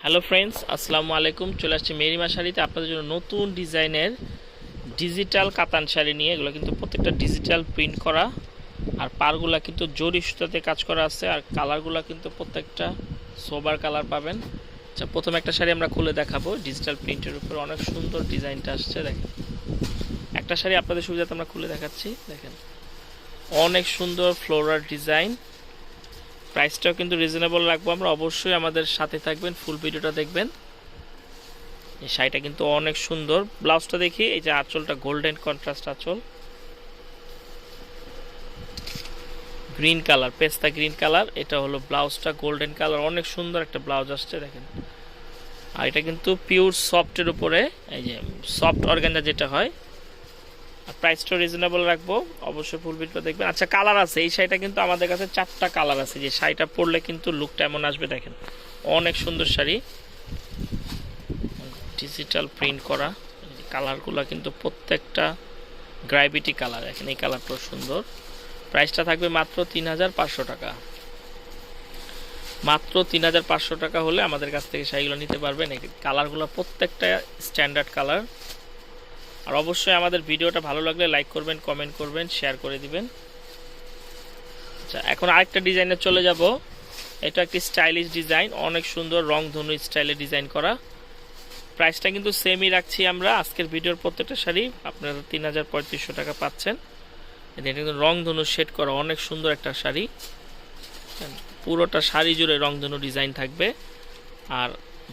Hello friends, আসসালামু আলাইকুম। চলে আসছে মেরিমা শাড়িতে আপনাদের জন্য নতুন ডিজাইনের ডিজিটাল কাতান শাড়ি নিয়ে। এগুলো কিন্তু প্রত্যেকটা ডিজিটাল প্রিন্ট করা, আর পারগুলা কিন্তু জরি সুতাতে কাজ করা আছে, আর কালারগুলো কিন্তু প্রত্যেকটা সোবার কালার পাবেন। আচ্ছা, প্রথমে একটা শাড়ি আমরা খুলে দেখাবো ডিজিটাল প্রিন্টের উপর। অনেক সুন্দর ডিজাইনটা আসছে, দেখেন। একটা শাড়ি আপনাদের সুবিধাতে আমরা খুলে দেখাচ্ছি, দেখেন। অনেক সুন্দর ফ্লোরাল ডিজাইন। প্রাইসটাও কিন্তু রিজনেবল রাখবো আমরা, অবশ্যই আমাদের সাথে থাকবেন, ফুল ভিডিওটা দেখবেন। এই শাড়িটা কিন্তু অনেক সুন্দর। ব্লাউজটা দেখি, এই যে আঁচলটা গোল্ডেন কন্ট্রাস্ট আঁচল, গ্রিন কালার, পেস্তা গ্রিন কালার। এটা হলো ব্লাউজটা, গোল্ডেন কালার। অনেক সুন্দর একটা ব্লাউজ আসছে, দেখেন। আর এটা কিন্তু পিওর সফটের উপরে, এই যে সফট অর্গানজা যেটা হয়। আর প্রাইসটা রিজনেবল রাখবো, অবশ্যই ফুল ভিডিওটা দেখবেন। আচ্ছা, কালার আছে এই শাড়িটা কিন্তু আমাদের কাছে 4টা কালার আছে। যে শাড়িটা পরলে কিন্তু লুকটা এমন আসবে, দেখেন। অনেক সুন্দর শাড়ি, ডিজিটাল প্রিন্ট করা। কালারগুলো কিন্তু প্রত্যেকটা গ্রাভিটি কালার, দেখেন। এই কালারটাও সুন্দর। প্রাইসটা থাকবে মাত্র 3500 টাকা। মাত্র 3500 টাকা হলে আমাদের কাছ থেকে শাড়িগুলো নিতে পারবেন। এই কালারগুলো প্রত্যেকটা স্ট্যান্ডার্ড কালার। আর অবশ্যই আমাদের ভিডিওটা ভালো লাগলে লাইক করবেন, কমেন্ট করবেন, শেয়ার করে দিবেন। আচ্ছা, এখন আরেকটা ডিজাইনে চলে যাব। এটা একটি স্টাইলিশ ডিজাইন, অনেক সুন্দর রংধনু স্টাইলে ডিজাইন করা। প্রাইসটা কিন্তু সেমই রাখছি আমরা। আজকের ভিডিওর প্রত্যেকটা শাড়ি আপনারা 3500 টাকা পাচ্ছেন। এটা কিন্তু রংধনু শেড করা, অনেক সুন্দর একটা শাড়ি। পুরোটা শাড়ি জুড়ে রংধনু ডিজাইন থাকবে। আর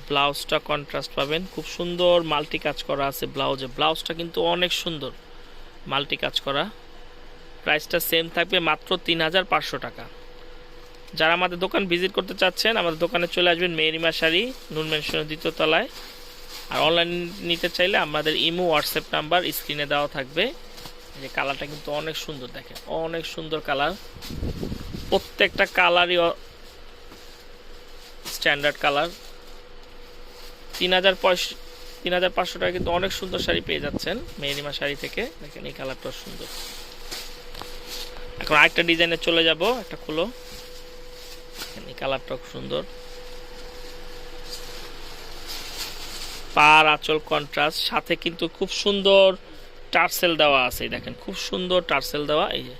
ব্লাউজটা কন্ট্রাস্ট পাবেন, খুব সুন্দর মাল্টি কাজ করা আছে ব্লাউজে। ব্লাউজটা কিন্তু অনেক সুন্দর মাল্টি কাজ করা। প্রাইসটা সেম থাকবে মাত্র 3500 টাকা। যারা আমাদের দোকান ভিজিট করতে চাচ্ছেন, আমাদের দোকানে চলে আসবেন, মেরিমা শাড়ি, নূর ম্যানশনের 2য় তলায়। আর অনলাইন নিতে চাইলে আমাদের ইমো হোয়াটসঅ্যাপ নাম্বার স্ক্রিনে দেওয়া থাকবে। এই কালারটা কিন্তু অনেক সুন্দর, দেখেন। অনেক সুন্দর কালার, প্রত্যেকটা কালারই স্ট্যান্ডার্ড কালার। 3500 টাকা কিন্তু অনেক সুন্দর শাড়ি পেয়ে যাচ্ছেন মেরিমা শাড়ি থেকে, দেখেন। এই কালারটাও সুন্দর। এখন আরেকটা ডিজাইনে চলে যাব, একটা খুলো। এই কালারটাও সুন্দর। পার আঁচল কন্ট্রাস্ট, সাথে কিন্তু খুব সুন্দর টার্সেল দেওয়া আছে, দেখেন। খুব সুন্দর টার্সেল দেওয়া। এই যে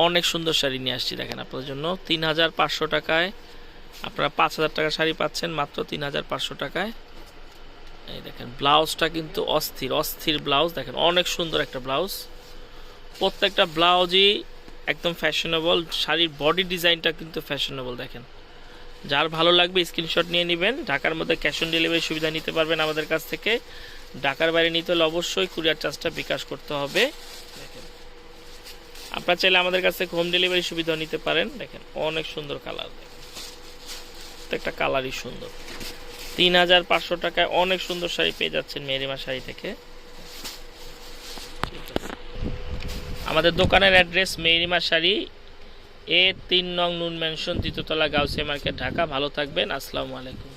অনেক সুন্দর শাড়ি নিয়ে আসছি, দেখেন, আপনাদের জন্য। 3500 টাকায় আপনারা 5000 টাকা শাড়ি পাচ্ছেন মাত্র 3500 টাকায়। এই দেখেন, ব্লাউজটা কিন্তু অস্থির অস্থির ব্লাউজ, দেখেন। অনেক সুন্দর একটা ব্লাউজ। প্রত্যেকটা ব্লাউজই একদম ফ্যাশনেবল। শাড়ির বডি ডিজাইনটা কিন্তু ফ্যাশনেবল, দেখেন। যার ভালো লাগবে স্ক্রিনশট নিয়ে নেবেন। ঢাকার মধ্যে ক্যাশ অন ডেলিভারি সুবিধা নিতে পারবেন আমাদের কাছ থেকে। ঢাকার বাইরে নিতে হলে অবশ্যই কুরিয়ার চার্জটা বিকাশ করতে হবে। আপনারা চাইলে আমাদের কাছ থেকে হোম ডেলিভারি সুবিধাও নিতে পারেন। দেখেন, অনেক সুন্দর কালার, প্রত্যেকটা কালারই সুন্দর। 3500 টাকায় অনেক সুন্দর শাড়ি পেয়ে যাচ্ছেন মেরিমা শাড়ি থেকে। আমাদের দোকানের অ্যাড্রেস মেরিমা শাড়ি, A 3 নং নূর ম্যানশন, 2য় তলা, গাউসিয়া মার্কেট, ঢাকা। ভালো থাকবেন, আসসালামু আলাইকুম।